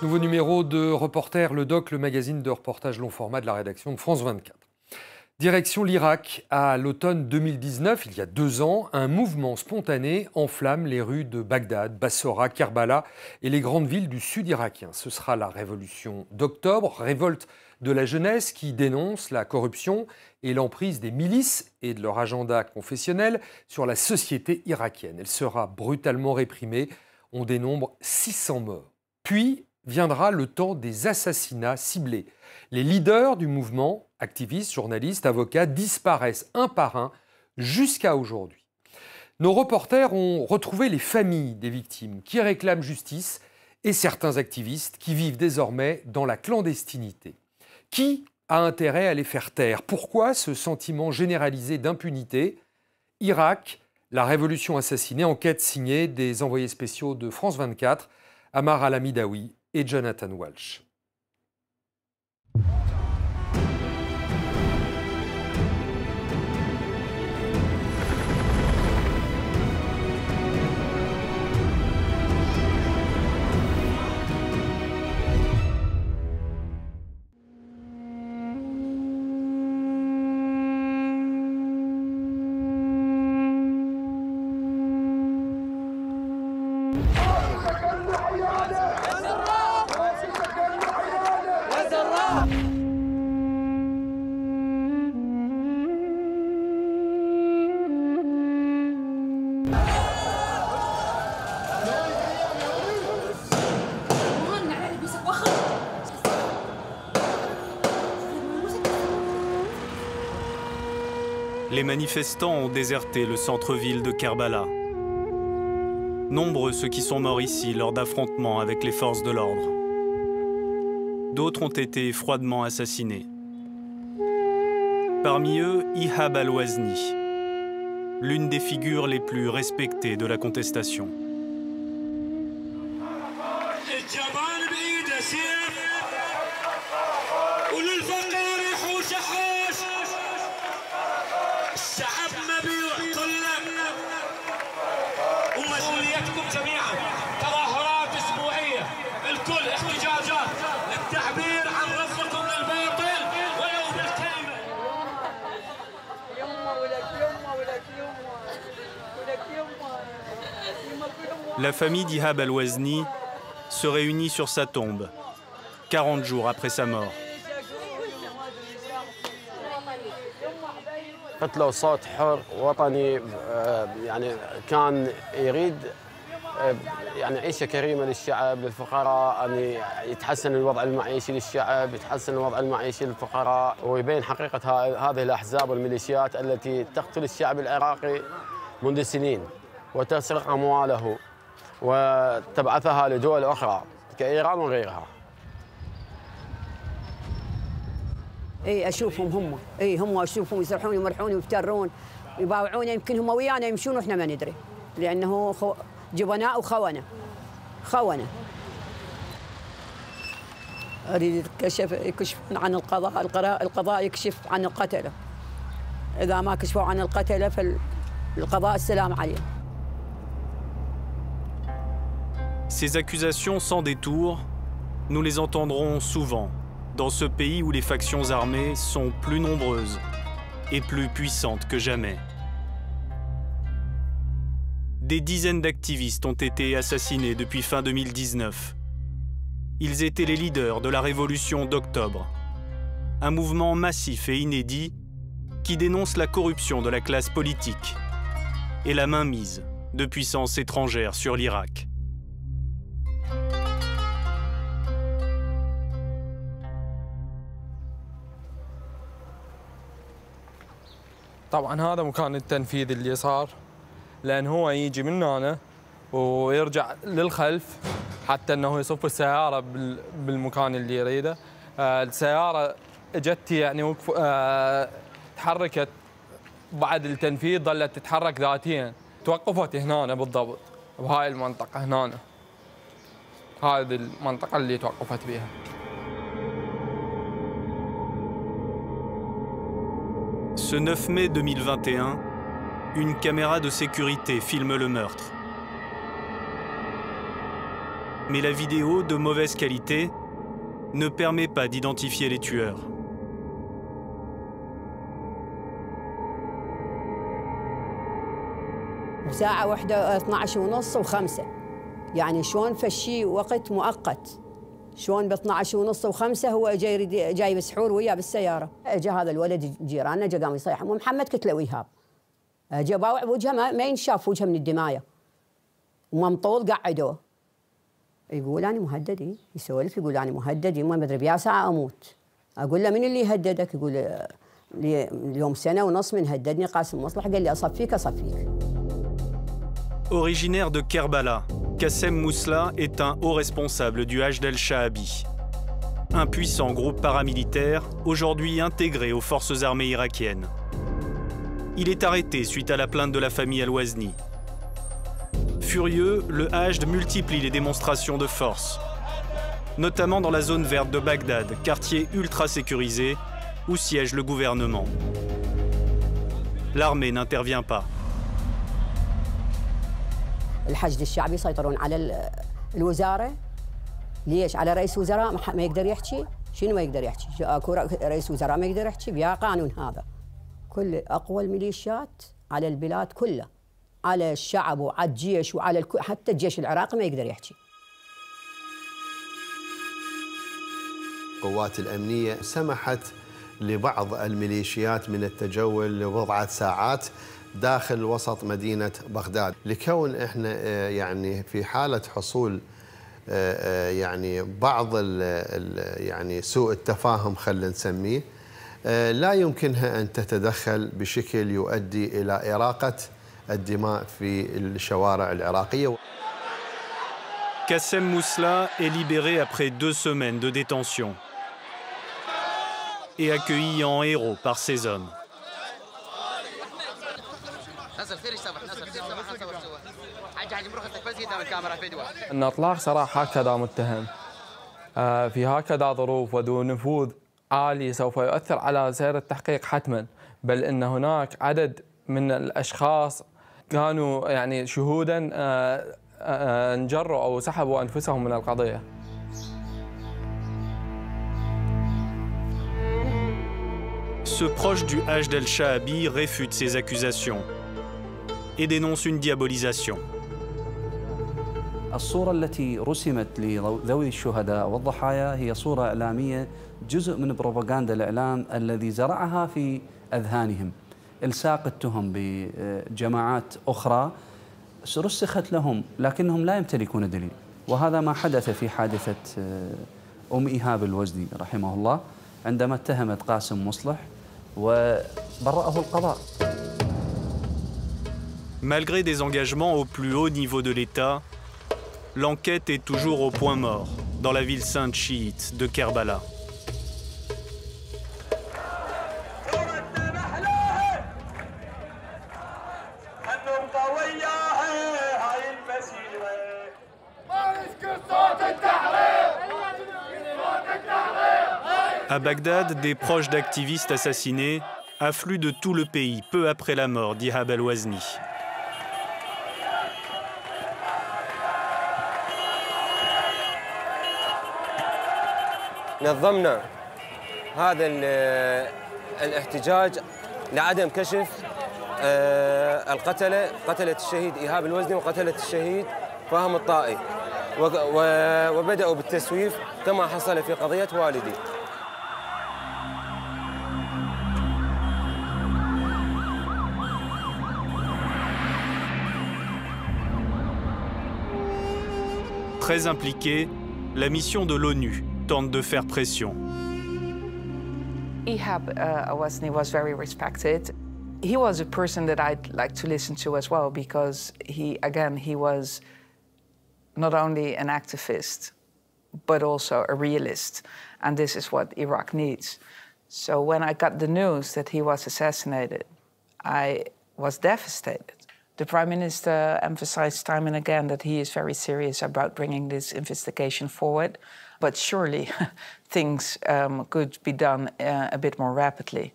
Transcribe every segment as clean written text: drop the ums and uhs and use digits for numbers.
Nouveau numéro de Reporter, le Doc, le magazine de reportage long format de la rédaction de France 24. Direction l'Irak. À l'automne 2019, il y a 2 ans, un mouvement spontané enflamme les rues de Bagdad, Bassora, Kerbala et les grandes villes du sud irakien. Ce sera la révolution d'octobre, révolte de la jeunesse qui dénonce la corruption et l'emprise des milices et de leur agenda confessionnel sur la société irakienne. Elle sera brutalement réprimée. On dénombre 600 morts. Puis viendra le temps des assassinats ciblés. Les leaders du mouvement, activistes, journalistes, avocats, disparaissent un par un jusqu'à aujourd'hui. Nos reporters ont retrouvé les familles des victimes qui réclament justice et certains activistes qui vivent désormais dans la clandestinité. Qui a intérêt à les faire taire? Pourquoi ce sentiment généralisé d'impunité? Irak, la révolution assassinée, enquête signée des envoyés spéciaux de France 24, Amar Alamidaoui et Jonathan Walsh. Les manifestants ont déserté le centre-ville de Kerbala. Nombreux ceux qui sont morts ici lors d'affrontements avec les forces de l'ordre. D'autres ont été froidement assassinés. Parmi eux, Ihab al-Wazni, l'une des figures les plus respectées de la contestation. La famille d'Ihab al-Wazni se réunit sur sa tombe, 40 jours après sa mort. قلت له صوت حر وطني يعني كان يريد يعني عيشة كريمة للشعب للفقراء أن يتحسن الوضع المعيشي للشعب يتحسن الوضع المعيشي للفقراء ويبين حقيقة هذه الأحزاب والميليشيات التي تقتل الشعب العراقي منذ سنين وتسرق أمواله وتبعثها لدول أخرى كإيران وغيرها. اي اشوفهم هم اشوفهم يسرحون يمرحون ويفترون يباوعون يمكن هم ويانا يمشون واحنا ما ندري لانه جبناء وخونه اريد يكشف عن القضاء يكشف عن القتله اذا ما كشفوا عن القتله فالقضاء السلام عليهم. Ces accusations sans détour, nous les entendrons souvent dans ce pays où les factions armées sont plus nombreuses et plus puissantes que jamais. Des dizaines d'activistes ont été assassinés depuis fin 2019. Ils étaient les leaders de la révolution d'octobre, un mouvement massif et inédit qui dénonce la corruption de la classe politique et la mainmise de puissances étrangères sur l'Irak. طبعا هذا مكان التنفيذ اللي صار لأن هو يجي من هنا ويرجع للخلف حتى أنه يصف السيارة بالمكان اللي يريده. السيارة اجت يعني تحركت بعد التنفيذ ظلت تتحرك ذاتيا توقفت هنا بالضبط بهاي المنطقة هنا هذه المنطقة اللي توقفت بها. Ce 9 mai 2021, une caméra de sécurité filme le meurtre. Mais la vidéo, de mauvaise qualité, ne permet pas d'identifier les tueurs. بساعة واحدة 12:30 و5 يعني شلون فشي وقت مؤقت شلون ب 12:30 و5 هو جاي بسحور وياه بالسيارة اجى هذا الولد جيراننا اجى قام يصيح ام محمد قلت له ويهاب اجى باوع بوجهه ما ينشاف وجهه من الدمايه وممطول قعدوه يقول انا مهدد يسولف يقول انا مهدد ما ادري بيا ساعة اموت اقول له من اللي يهددك يقول اليوم 1.5 سنة من هددني قاسم مصلح قال لي اصفيك اصفيك. Originaire de Kerbala, Qassem Mousla est un haut responsable du Hajj el-Sha'abi. Un puissant groupe paramilitaire, aujourd'hui intégré aux forces armées irakiennes. Il est arrêté suite à la plainte de la famille Al-Wazni. Furieux, le Hajj multiplie les démonstrations de force, notamment dans la zone verte de Bagdad, quartier ultra sécurisé où siège le gouvernement. L'armée n'intervient pas. الحشد الشعبي يسيطرون على الوزاره ليش على رئيس وزراء ما يقدر يحكي شنو ما يقدر يحكي اكو رئيس وزراء ما يقدر يحكي بيا قانون هذا كل اقوى الميليشيات على البلاد كلها على الشعب وعلى الجيش وعلى حتى الجيش العراقي ما يقدر يحكي. القوات الامنيه سمحت لبعض الميليشيات من التجول لبضعه ساعات داخل وسط مدينة بغداد لكون احنا يعني في حالة حصول يعني بعض يعني سوء التفاهم خلينا نسميه لا يمكنها أن تتدخل بشكل يؤدي إلى إراقة الدماء في الشوارع العراقية. Qassem Mousla est libéré après 2 semaines de détention et accueilli en héros par ses hommes. أن إطلاق سراح هكذا متهم في هكذا ظروف وذو نفوذ عالي سوف يؤثر على سير التحقيق حتما، بل أن هناك عدد من الأشخاص كانوا يعني شهودا انجروا أو سحبوا أنفسهم من القضية. Ce proche du Hajj el-Sha'abi réfute ces accusations et dénonce une diabolisation. الصورة التي رسمت لذوي الشهداء والضحايا هي صورة إعلامية جزء من بروباغندا الإعلام الذي زرعها في أذهانهم إلصاق التهم بجماعات أخرى رسخت لهم لكنهم لا يمتلكون دليل، وهذا ما حدث في حادثة أم إيهاب الوزني رحمه الله عندما اتهمت قاسم مصلح وبرأه القضاء. Malgré des engagements au plus haut niveau de l'État, l'enquête est toujours au point mort dans la ville sainte chiite de Kerbala. À Bagdad, des proches d'activistes assassinés affluent de tout le pays peu après la mort d'Ihab al-Wazni. نظمنا هذا الاحتجاج لعدم كشف قتلة الشهيد إيهاب الوزني وقتلة الشهيد فهم الطائي وبدأوا بالتسويف كما حصل في قضية والدي. Très impliquée, la mission de l'ONU tente de faire pression. Ihab al-Wazni was very respected. He was a person that I'd like to listen to as well because he was not only an activist, but also a realist. And this is what Iraq needs. So when I got the news that he was assassinated, I was devastated. The Prime Minister emphasized time and again that he is very serious about bringing this investigation forward. But surely things could be done a bit more rapidly.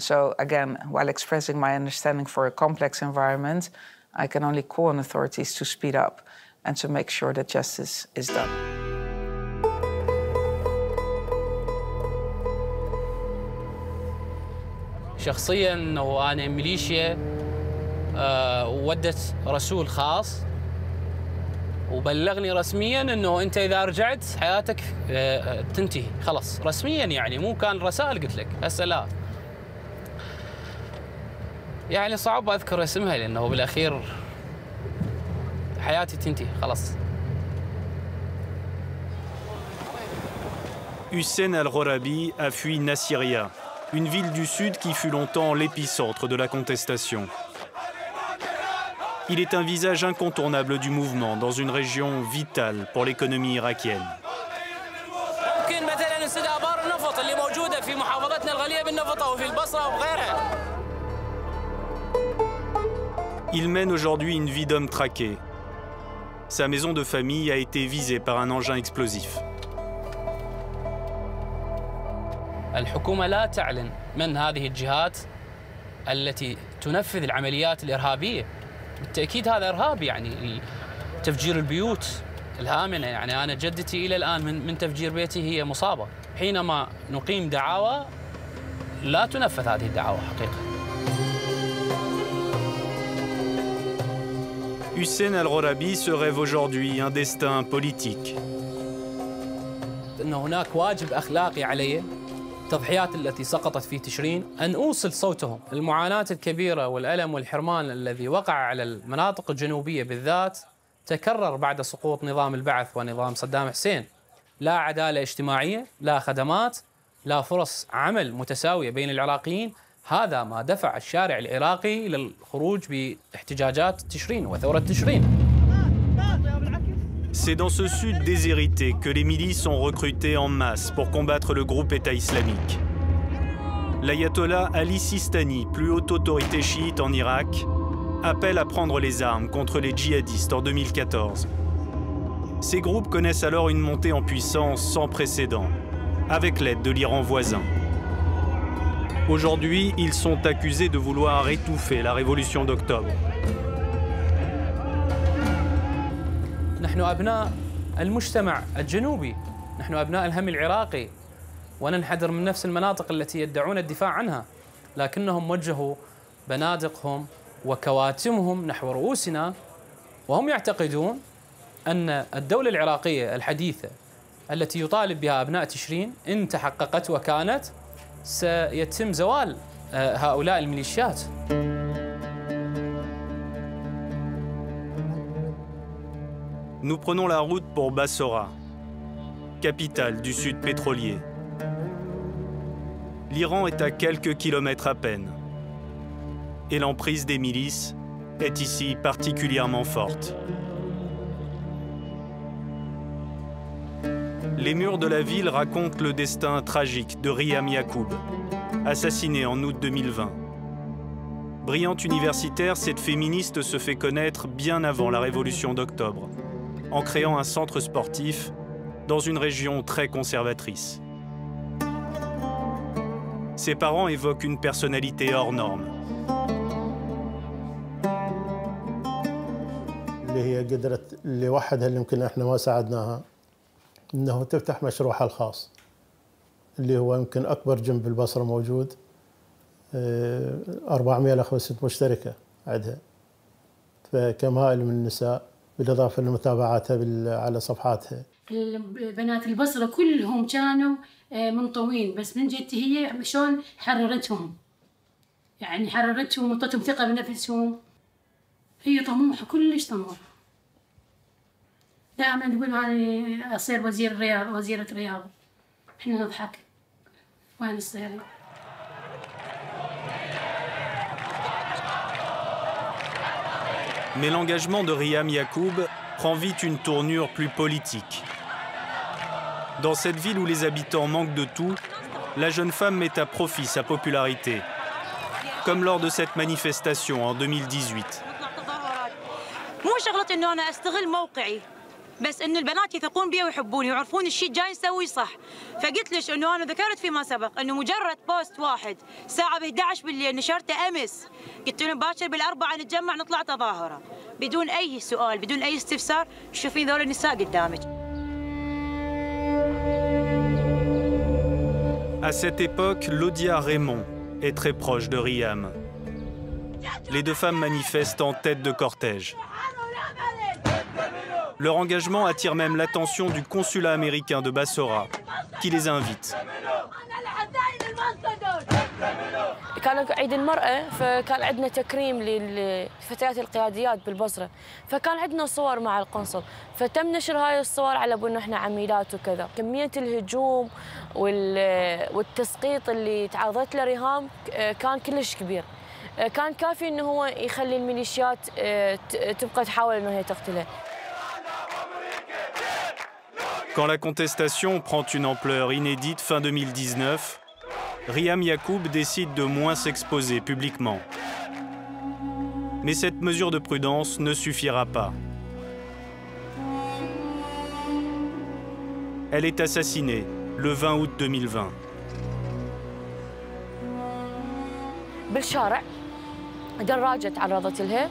So again, while expressing my understanding for a complex environment, I can only call on authorities to speed up and to make sure that justice is done. شخصيا انه انا ميليشيا ودت رسول خاص وبلغني رسميا انه انت اذا رجعت حياتك تنتهي خلاص رسميا يعني مو كان رسائل قلت لك هسه لا يعني صعب اذكر اسمها لانه بالاخير حياتي تنتهي خلاص. Hussein al-Rorabi a fui Nasiriyah, une ville du sud qui fut longtemps l'épicentre de la contestation. Il est un visage incontournable du mouvement dans une région vitale pour l'économie irakienne. Il mène aujourd'hui une vie d'homme traqué. Sa maison de famille a été visée par un engin explosif. الحكومة لا تعلن من هذه الجهات التي تنفذ العمليات الإرهابية. بالتأكيد هذا إرهاب يعني تفجير البيوت الآمنة يعني أنا جدتي إلى الآن من تفجير بيتي هي مصابة. حينما نقيم دعاوى لا تنفذ هذه الدعاوى حقيقة. Hussein al-Rorabi se rêve aujourd'hui un destin politique. أن هناك واجب أخلاقي علي التضحيات التي سقطت في تشرين أن أوصل صوتهم. المعاناة الكبيرة والألم والحرمان الذي وقع على المناطق الجنوبية بالذات تكرر بعد سقوط نظام البعث ونظام صدام حسين. لا عدالة اجتماعية، لا خدمات، لا فرص عمل متساوية بين العراقيين. هذا ما دفع الشارع العراقي للخروج باحتجاجات تشرين وثورة تشرين. C'est dans ce sud déshérité que les milices sont recrutées en masse pour combattre le groupe État islamique. L'ayatollah Ali Sistani, plus haute autorité chiite en Irak, appelle à prendre les armes contre les djihadistes en 2014. Ces groupes connaissent alors une montée en puissance sans précédent, avec l'aide de l'Iran voisin. Aujourd'hui, ils sont accusés de vouloir étouffer la révolution d'octobre. نحن أبناء المجتمع الجنوبي، نحن أبناء الهم العراقي وننحدر من نفس المناطق التي يدعون الدفاع عنها، لكنهم وجهوا بنادقهم وكواتمهم نحو رؤوسنا وهم يعتقدون أن الدولة العراقية الحديثة التي يطالب بها أبناء تشرين إن تحققت وكانت سيتم زوال هؤلاء الميليشيات. Nous prenons la route pour Bassora, capitale du sud pétrolier. L'Iran est à quelques kilomètres à peine. Et l'emprise des milices est ici particulièrement forte. Les murs de la ville racontent le destin tragique de Riham Yacoub, assassiné en août 2020. Brillante universitaire, cette féministe se fait connaître bien avant la révolution d'octobre, en créant un centre sportif dans une région très conservatrice. Ses parents évoquent une personnalité hors norme. اللي هي قدرت اللي وحدها اللي يمكن احنا ما ساعدناها انه تفتح مشروعها الخاص اللي هو يمكن اكبر جيم بالبصره موجود 400 اخ وست مشتركه عندها فكم هائل من النساء بالاضافه لمتابعاتها على صفحاتها. بنات البصره كلهم كانوا منطوين بس من جدتي هي شلون حررتهم يعني حررتهم وعطتهم ثقه بنفسهم. هي طموحه كلش طموحه دائما تقول أنا أصير وزير الرياض وزيرة الرياض. إحنا نضحك وين الصير. Mais l'engagement de Riham Yacoub prend vite une tournure plus politique. Dans cette ville où les habitants manquent de tout, la jeune femme met à profit sa popularité, comme lors de cette manifestation en 2018. مو شغلتي انه انا استغل موقعي بس انه البنات يثقون بي ويحبوني ويعرفون الشيء جاي نسويه صح. فقلت ليش انه انا ذكرت فيما سبق انه مجرد بوست واحد ساعه ب 11 بالليل نشرته امس قلت لهم باكر بالاربعه نتجمع نطلع تظاهره بدون أي سؤال بدون أي استفسار تشوفين ذول النساء قدامك. À cette époque, Laudia Raymond est très proche de Riham. Les deux femmes manifestent en tête de cortège. Leur engagement attire même l'attention du consulat américain de Bassora, qui les invite. كان عيد المرأة فكان عندنا تكريم للفتيات القياديات بالبصرة، فكان عندنا صور مع القنصل، فتم نشر هاي الصور على بأنه احنا عميلات وكذا. كمية الهجوم والتسقيط اللي تعرضت له ريهام كان كلش كبير. كان كافي انه هو يخلي الميليشيات تبقى تحاول انه هي تقتله. Quand la contestation prend une ampleur inédite fin 2019, Riham Yacoub décide de moins s'exposer publiquement. Mais cette mesure de prudence ne suffira pas. Elle est assassinée le 20 août 2020. بالشارع دراجة تعرضت لها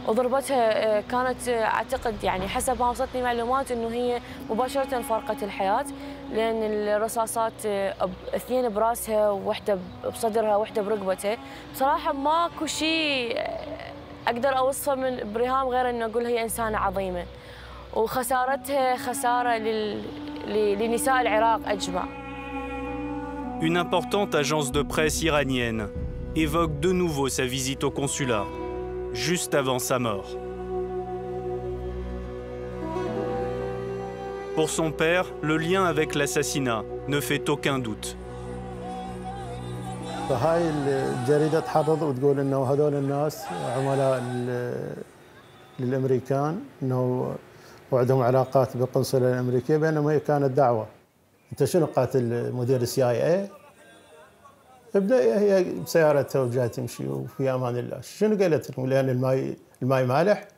وضربتها. كانت اعتقد يعني حسب ما وصلتني معلومات انه هي مباشرة فارقت الحياة، لان الرصاصات اثنين براسها وواحدة بصدرها وواحدة برقبتها. بصراحة ماكو شيء اقدر اوصفه من بريهام غير انه اقول هي انسانة عظيمة، وخسارتها خسارة لنساء العراق اجمع. Une importante agence de presse iranienne évoque de nouveau sa visite au consulat, juste avant sa mort. Pour son père, le lien avec l'assassinat ne fait aucun doute. فهاي الجريدة تحرض وتقول انه هذول الناس عملاء للامريكان، انه وعندهم علاقات بالقنصلة الامريكية، بينما هي كانت دعوة. انت شنو قاتل مدير CIA؟ ابدا هي بسيارتها وجايه تمشي وفي امان الله. شنو قالت لهم؟ لان الماي مالح،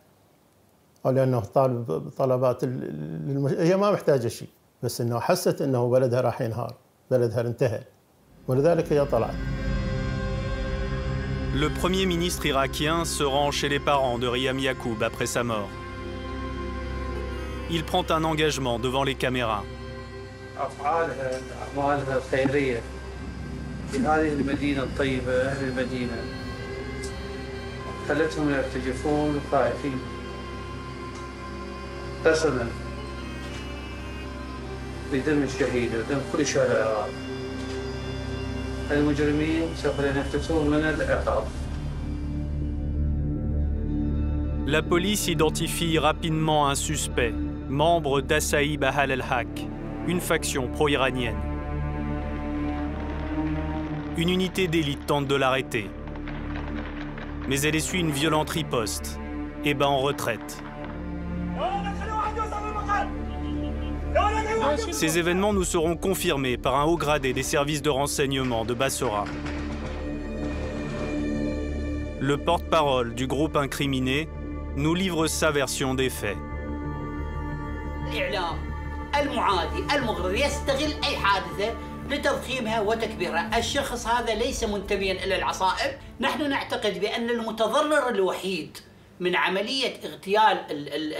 او لانه طالب طلبات هي ما محتاجه شيء، بس انه حست انه بلدها راح ينهار، بلدها انتهى، ولذلك هي طلعت. Le premier ministre irakien se rend chez les parents de Riham Yacoub après sa mort. Il prend un engagement devant les caméras. أفعالها أعمالها الخيرية في هذه المدينة الطيبة، أهل المدينة خلتهم يرتجفون خائفين قسما بدم الشهيد ودم كل شهداء العراق. المجرمين سوف ينفذون من العقاب. La police identifie rapidement un suspect, membre d'Assaïb Ahal el-Haq, une faction pro-iranienne. Une unité d'élite tente de l'arrêter. Mais elle essuie une violente riposte et bat en retraite. Ces événements nous seront confirmés par un haut gradé des services de renseignement de Bassora. Le porte-parole du groupe incriminé nous livre sa version des faits. المعادي المغرض يستغل أي حادثة لتضخيمها وتكبيرها. الشخص هذا ليس منتميا إلى العصائب. نحن نعتقد بأن المتضرر الوحيد من عملية اغتيال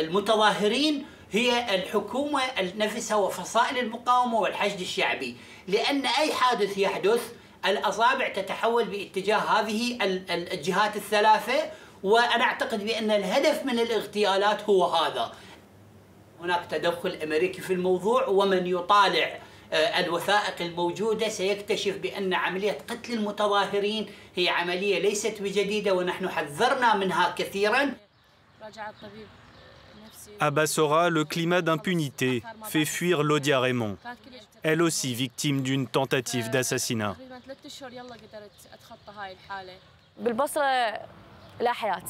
المتظاهرين هي الحكومة نفسها وفصائل المقاومة والحشد الشعبي، لأن أي حادث يحدث الأصابع تتحول باتجاه هذه الجهات الثلاثة، وأنا أعتقد بأن الهدف من الاغتيالات هو هذا. هناك تدخل أمريكي في الموضوع، ومن يطالع الوثائق الموجودة سيكتشف بأن عملية قتل المتظاهرين هي عملية ليست بجديدة، ونحن حذرنا منها كثيراً. À Bassora, le climat d'impunité fait fuir Laudia Raymond, elle aussi victime d'une tentative d'assassinat. بالبصرة لا حياة،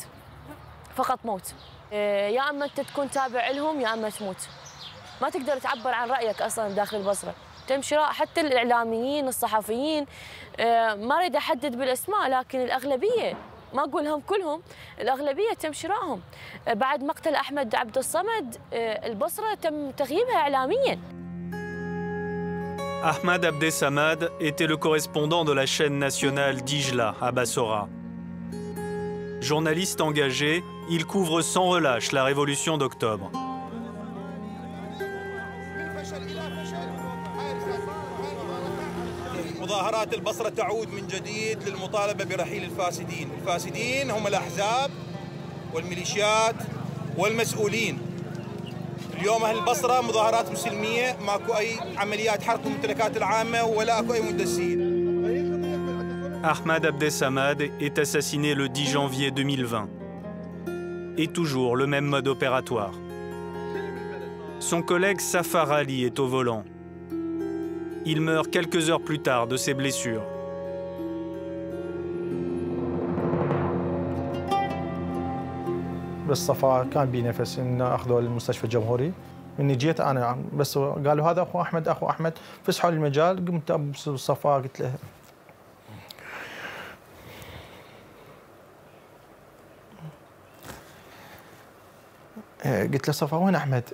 فقط موت. يا اما انت تكون تابع لهم يا اما تموت. ما تقدر تعبر عن رايك اصلا داخل البصره. تم شراء حتى الاعلاميين الصحفيين، ما اريد احدد بالاسماء، لكن الاغلبيه، ما اقولهم كلهم، الاغلبيه تم شرائهم. بعد مقتل احمد عبد الصمد البصره تم تغييبها اعلاميا. Ahmad Abdesamad était le correspondant de la chaîne nationale Dijla à Bassora. Journaliste engagé, il couvre sans relâche la révolution d'octobre. مظاهرات البصرة تعود من جديد للمطالبة برحيل الفاسدين، الفاسدين هم الأحزاب والميليشيات والمسؤولين. اليوم أهل البصرة مظاهرات مسلمية، ماكو أي عمليات حرق الممتلكات العامة ولا أكو أي مدسين. Ahmad Abdessamad est assassiné le 10 janvier 2020. Et toujours le même mode opératoire. Son collègue Safar Ali est au volant. Il meurt quelques heures plus tard de ses blessures. بس صفا كان بي نفس ان اخذوه للمستشفى الجمهوري. اني جيت انا بس قالوا هذا اخو احمد اخو احمد، فسحوا لي المجال، قمت ابص صفا قلت له صفا وين احمد؟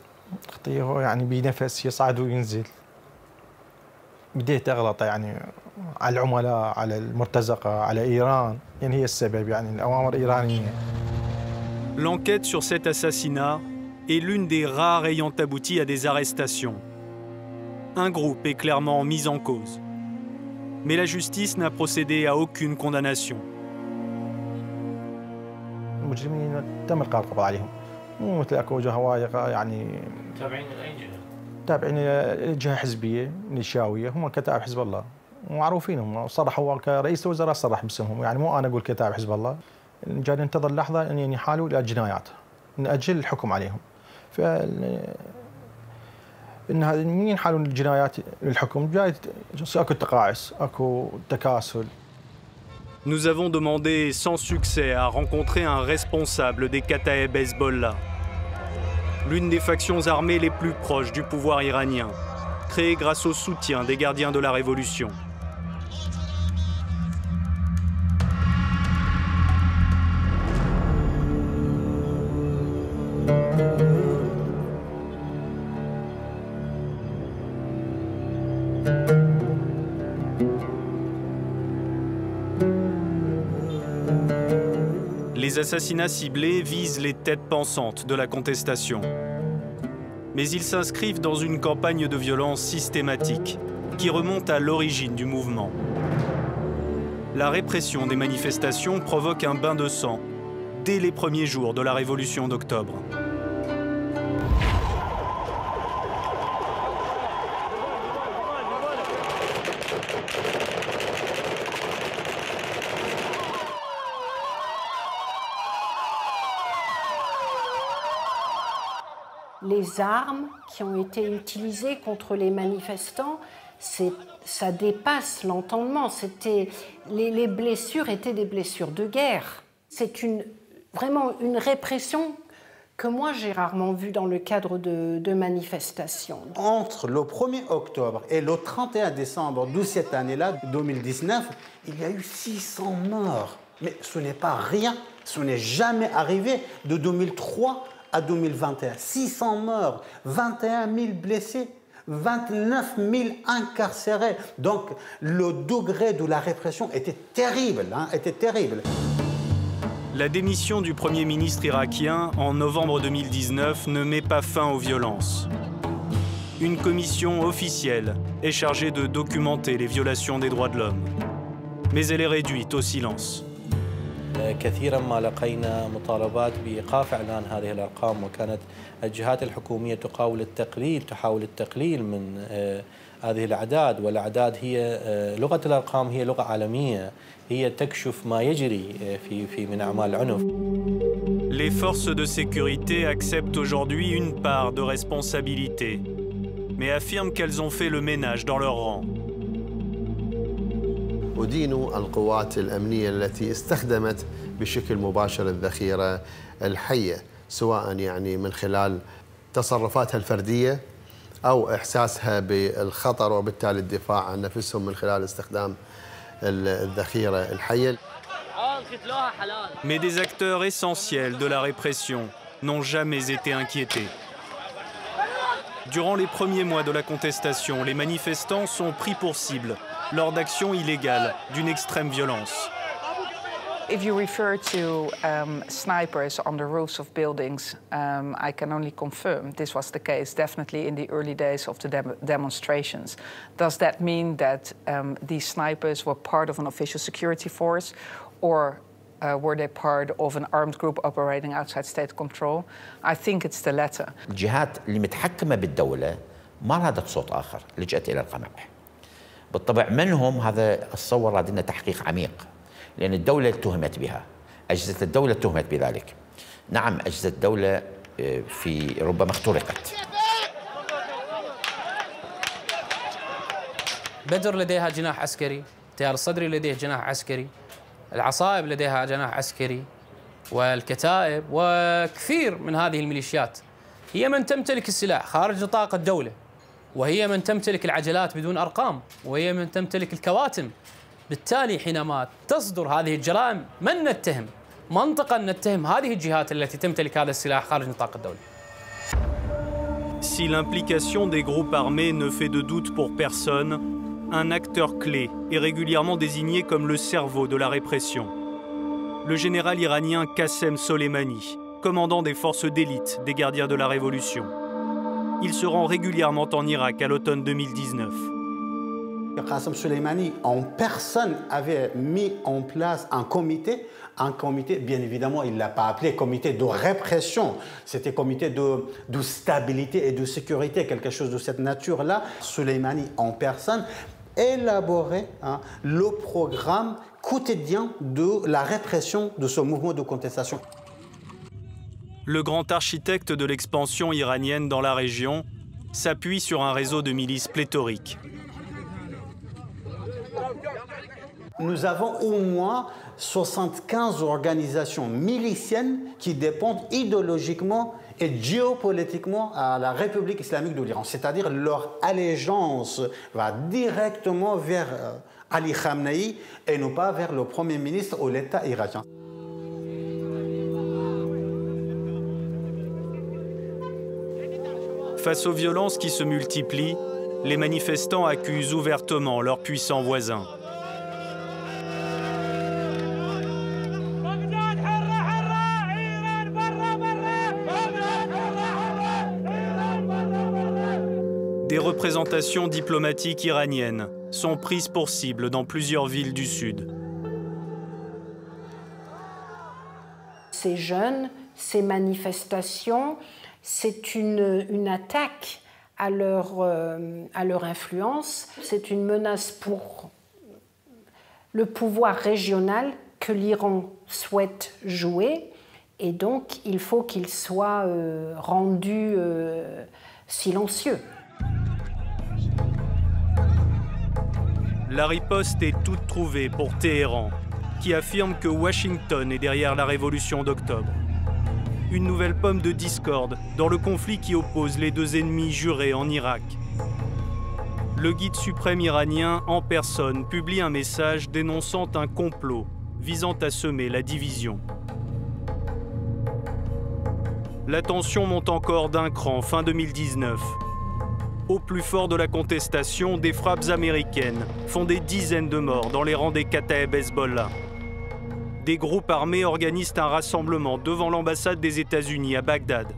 اختي هو يعني بنفس يصعد وينزل. بديت اغلط يعني على العملاء، على المرتزقه، على ايران، يعني هي السبب، يعني الاوامر ايرانيه. L'enquête sur cet assassinat est l'une des rares ayant abouti à des arrestations. Un groupe est clairement mis en cause. Mais la justice n'a procédé à aucune condamnation. المجرمين تم القاء القبض عليهم. مو مثل اكو هوايه يعني تابعين لاي جهه؟ تابعين لجهه حزبيه نشاويه، هم كتائب حزب الله ومعروفين، هم صرحوا كرئيس الوزراء صرح باسمهم، يعني مو انا اقول كتائب حزب الله. جاي ننتظر لحظه ان ينحالوا الى جنايات ناجل الحكم عليهم. ف ان هذا من ينحالون الجنايات للحكم جاي اكو تقاعس، اكو تكاسل. Nous avons demandé sans succès à rencontrer un responsable des Kataeb Hezbollah, l'une des factions armées les plus proches du pouvoir iranien, créée grâce au soutien des gardiens de la révolution. Les assassinats ciblés visent les têtes pensantes de la contestation. Mais ils s'inscrivent dans une campagne de violence systématique qui remonte à l'origine du mouvement. La répression des manifestations provoque un bain de sang dès les premiers jours de la révolution d'octobre. Les armes qui ont été utilisées contre les manifestants, ça dépasse l'entendement. Les blessures étaient des blessures de guerre. C'est vraiment une répression que moi j'ai rarement vue dans le cadre de manifestations. Entre le 1er octobre et le 31 décembre de cette année-là, 2019, il y a eu 600 morts. Mais ce n'est pas rien, ce n'est jamais arrivé de 2003 à 2021. 600 morts, 21 000 blessés, 29 000 incarcérés. Donc le degré de la répression était terrible, était terrible. La démission du Premier ministre irakien en novembre 2019 ne met pas fin aux violences. Une commission officielle est chargée de documenter les violations des droits de l'homme. Mais elle est réduite au silence. كثيرا ما لقينا مطالبات بإيقاف إعلان هذه الأرقام، وكانت الجهات الحكومية تحاول التقليل من هذه الأعداد، والأعداد هي لغة الأرقام هي لغة عالمية، هي تكشف ما يجري من أعمال العنف. Les forces de sécurité acceptent aujourd'hui une part de responsabilité, mais affirment qu'elles ont fait le ménage dans leur rang. أدين القوات الأمنية التي استخدمت بشكل مباشر الذخيرة الحية، سواء يعني من خلال تصرفاتها الفردية أو إحساسها بالخطر وبالتالي الدفاع عن نفسهم من خلال استخدام الذخيرة الحية. Mais des acteurs essentiels de la répression n'ont jamais été inquiétés. Durant les premiers mois de la contestation, les manifestants sont pris pour cible lors d'actions illégales d'une extrême violence. If you refer to snipers on the roofs of buildings, I can only confirm this was the case, definitely in the early days of the demonstrations. Does that mean that these snipers were part of an official security force, or were they part of an armed group operating outside state control? I think it's the latter. الجهات اللي متحكمة بالدولة ما لها صوت آخر، لجأت إلى القمع. بالطبع من هم هذا الصور لدينا تحقيق عميق، لأن الدولة اتهمت بها، أجهزة الدولة اتهمت بذلك. نعم أجهزة الدولة في ربما اخترقت. بدر لديها جناح عسكري، التيار الصدري لديه جناح عسكري، العصائب لديها جناح عسكري، والكتائب وكثير من هذه الميليشيات هي من تمتلك السلاح خارج نطاق الدولة، وهي من تمتلك العجلات بدون أرقام، وهي من تمتلك الكواتم. بالتالي حينما تصدر هذه الجرائم من نتهم؟ منطقا نتهم هذه الجهات التي تمتلك هذا السلاح خارج نطاق الدولة. Si l'implication des groupes armés ne fait de doute pour personne, un acteur clé est régulièrement désigné comme le cerveau de la répression. Le général iranien Qassem Soleimani, commandant des forces d'élite des gardiens de la Révolution. Il se rend régulièrement en Irak à l'automne 2019. Qassem Soleimani, en personne, avait mis en place un comité, bien évidemment, il ne l'a pas appelé comité de répression, c'était comité de stabilité et de sécurité, quelque chose de cette nature-là. Soleimani, en personne, élaborait le programme quotidien de la répression de ce mouvement de contestation. Le grand architecte de l'expansion iranienne dans la région s'appuie sur un réseau de milices pléthorique. Nous avons au moins 75 organisations miliciennes qui dépendent idéologiquement et géopolitiquement à la République islamique de l'Iran. C'est-à-dire leur allégeance va directement vers Ali Khamenei et non pas vers le Premier ministre ou l'État irakien. Face aux violences qui se multiplient, les manifestants accusent ouvertement leurs puissants voisins. Des représentations diplomatiques iraniennes sont prises pour cible dans plusieurs villes du Sud. Ces jeunes, ces manifestations, c'est une attaque à leur influence, c'est une menace pour le pouvoir régional que l'Iran souhaite jouer, et donc il faut qu'il soit rendu silencieux. La riposte est toute trouvée pour Téhéran, qui affirme que Washington est derrière la révolution d'octobre. Une nouvelle pomme de discorde dans le conflit qui oppose les deux ennemis jurés en Irak. Le guide suprême iranien en personne publie un message dénonçant un complot visant à semer la division. La tension monte encore d'un cran fin 2019. Au plus fort de la contestation, des frappes américaines font des dizaines de morts dans les rangs des Kataeb Hezbollah. Des groupes armés organisent un rassemblement devant l'ambassade des États-Unis à Bagdad.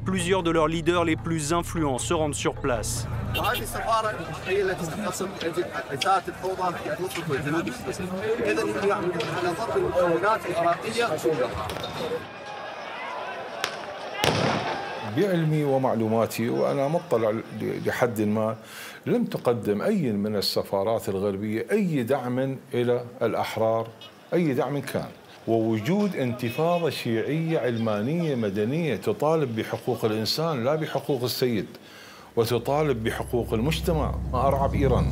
Plusieurs de leurs leaders les plus influents se rendent sur place. بعلمي ومعلوماتي وأنا مطلع لحد ما لم تقدم أي من السفارات الغربية أي دعم إلى الأحرار، أي دعم كان. ووجود انتفاضة شيعية علمانية مدنية تطالب بحقوق الإنسان لا بحقوق السيد، وتطالب بحقوق المجتمع ما أرعب إيران.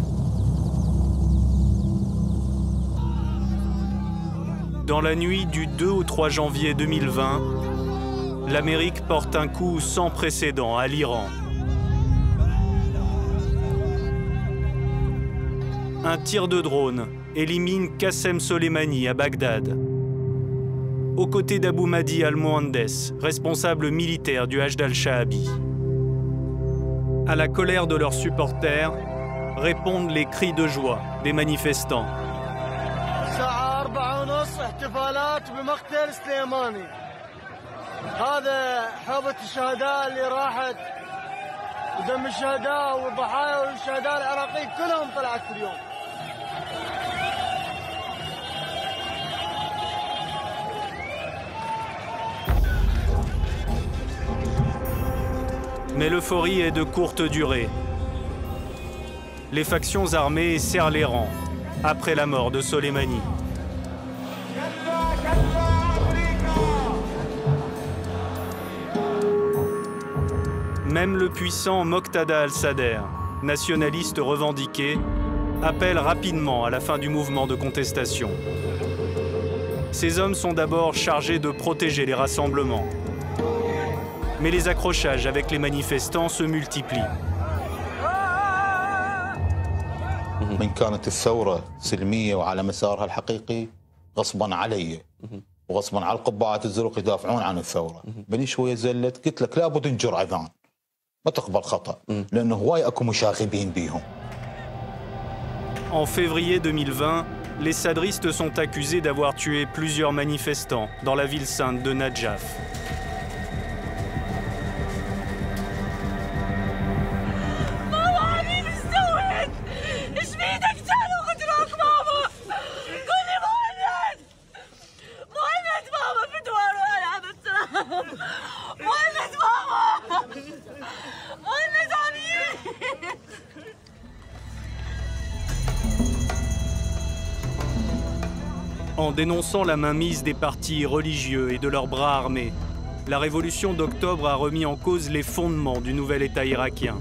Dans la nuit du 2 au 3 janvier 2020, l'Amérique porte un coup sans précédent à l'Iran. Un tir de drone élimine Qassem Soleimani à Bagdad, aux côtés d'Abou Mahdi al-Mohandes, responsable militaire du Hashd al-Sha'abi. À la colère de leurs supporters répondent les cris de joie des manifestants. خلص احتفالات بمقتل سليماني. هذا حوبة الشهداء اللي راحت ودم الشهداء والضحايا والشهداء العراقيين كلهم طلعت اليوم. Mais l'euphorie est de courte durée. Les factions armées serrent les rangs après la mort de Soleimani. Même le puissant Moqtada al-Sadr, nationaliste revendiqué, appelle rapidement à la fin du mouvement de contestation. Ces hommes sont d'abord chargés de protéger les rassemblements. Mais les accrochages avec les manifestants se multiplient. من كانت الثورة سلمية وعلى مسارها الحقيقي غصبا علي وغصبا على القبعات الزرق يدافعون عن الثورة. بني شوية زلت قلت لك لابد نجر أذان ما تقبل خطأ لأنه هواي أكو مشاغبين بيهم. En février 2020, les sadristes sont accusés d'avoir tué plusieurs manifestants dans la ville sainte de Nadjaf. En dénonçant la mainmise des partis religieux et de leurs bras armés, la révolution d'octobre a remis en cause les fondements du nouvel État irakien.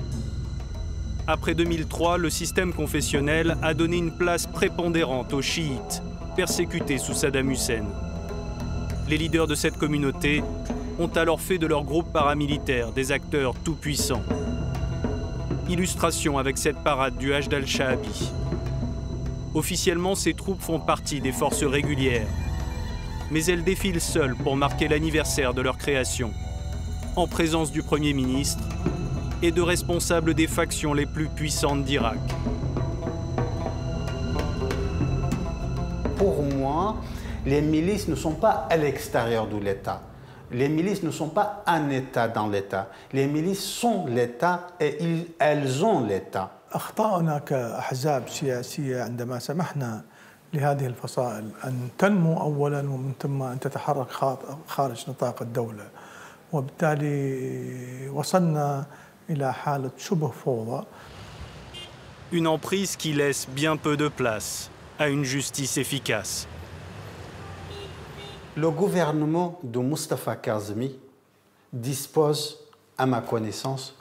Après 2003, le système confessionnel a donné une place prépondérante aux chiites, persécutés sous Saddam Hussein. Les leaders de cette communauté ont alors fait de leurs groupes paramilitaires des acteurs tout-puissants. Illustration avec cette parade du Hajj al-Shaabi. Officiellement, ces troupes font partie des forces régulières, mais elles défilent seules pour marquer l'anniversaire de leur création, en présence du Premier ministre et de responsables des factions les plus puissantes d'Irak. Pour moi, les milices ne sont pas à l'extérieur de l'État. Les milices ne sont pas un État dans l'État. Les milices sont l'État et elles ont l'État. أخطأنا كأحزاب سياسية عندما سمحنا لهذه الفصائل أن تنمو أولاً ومن ثم أن تتحرك خارج نطاق الدولة، وبالتالي وصلنا إلى حالة شبه فوضى. Une emprise qui laisse bien peu de place à une justice efficace. Le gouvernement de Mustafa Kazmi dispose, à ma connaissance,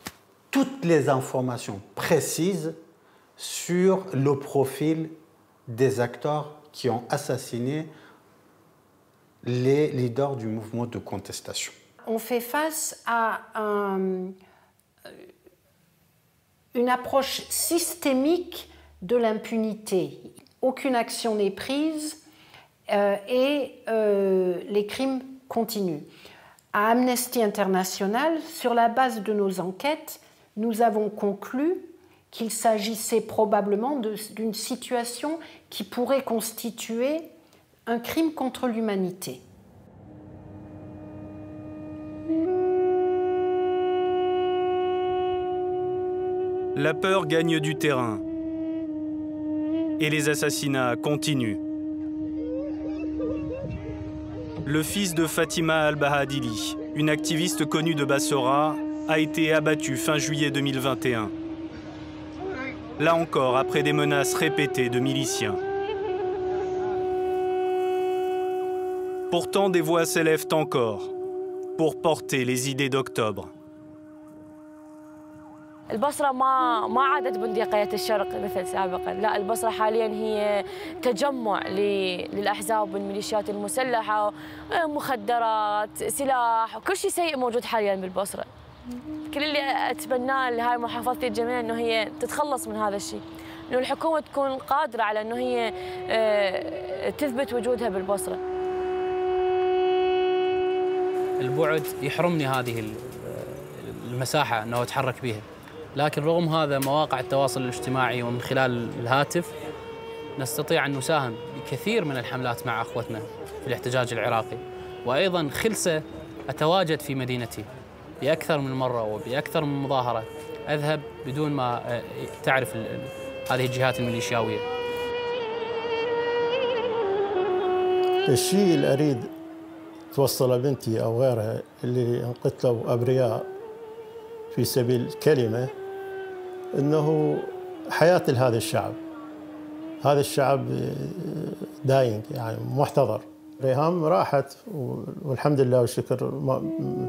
toutes les informations précises sur le profil des acteurs qui ont assassiné les leaders du mouvement de contestation. On fait face à une approche systémique de l'impunité. Aucune action n'est prise et les crimes continuent. À Amnesty International, sur la base de nos enquêtes, nous avons conclu qu'il s'agissait probablement d'une situation qui pourrait constituer un crime contre l'humanité. La peur gagne du terrain et les assassinats continuent. Le fils de Fatima al-Bahadili, une activiste connue de Bassora, a été abattu fin juillet 2021. Là encore, après des menaces répétées de miliciens. Pourtant, des voix s'élèvent encore pour porter les idées d'octobre. البصرة ما عادت بندقية الشرق مثل سابقا، لا البصرة حاليا هي تجمع للأحزاب والميليشيات المسلحة، مخدرات، سلاح، كل شيء سيء موجود حاليا بالبصرة. كل اللي أتمناه لهاي محافظتي الجميع إنه هي تتخلص من هذا الشيء، إنه الحكومة تكون قادرة على إنه هي تثبت وجودها بالبصرة. البعد يحرمني هذه المساحة إنه أتحرك بها. لكن رغم هذا مواقع التواصل الاجتماعي ومن خلال الهاتف نستطيع أن نساهم كثير من الحملات مع أخوتنا في الاحتجاج العراقي، وأيضا خلسة أتواجد في مدينتي بأكثر من مرة وبأكثر من مظاهرة، أذهب بدون ما تعرف هذه الجهات الميليشياوية. الشيء اللي أريد توصله بنتي أو غيرها اللي انقتلوا أبرياء في سبيل الكلمة، أنه حياة لهذا الشعب، هذا الشعب داينج يعني محتضر. ريهام راحت والحمد لله والشكر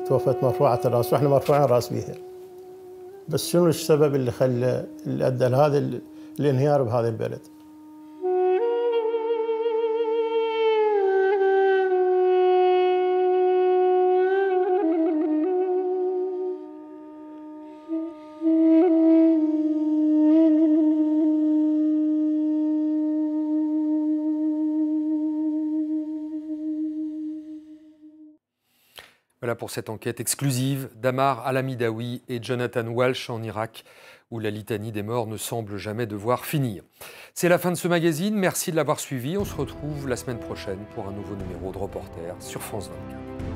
توفت مرفوعة الرأس، وإحنا مرفوعين الرأس بيها. بس شنو السبب اللي خلى اللي أدى لهذا الانهيار بهذا البلد؟ Voilà pour cette enquête exclusive d'Amar Al-Hamidawi et Jonathan Walsh en Irak, où la litanie des morts ne semble jamais devoir finir. C'est la fin de ce magazine, merci de l'avoir suivi. On se retrouve la semaine prochaine pour un nouveau numéro de Reporter sur France 24.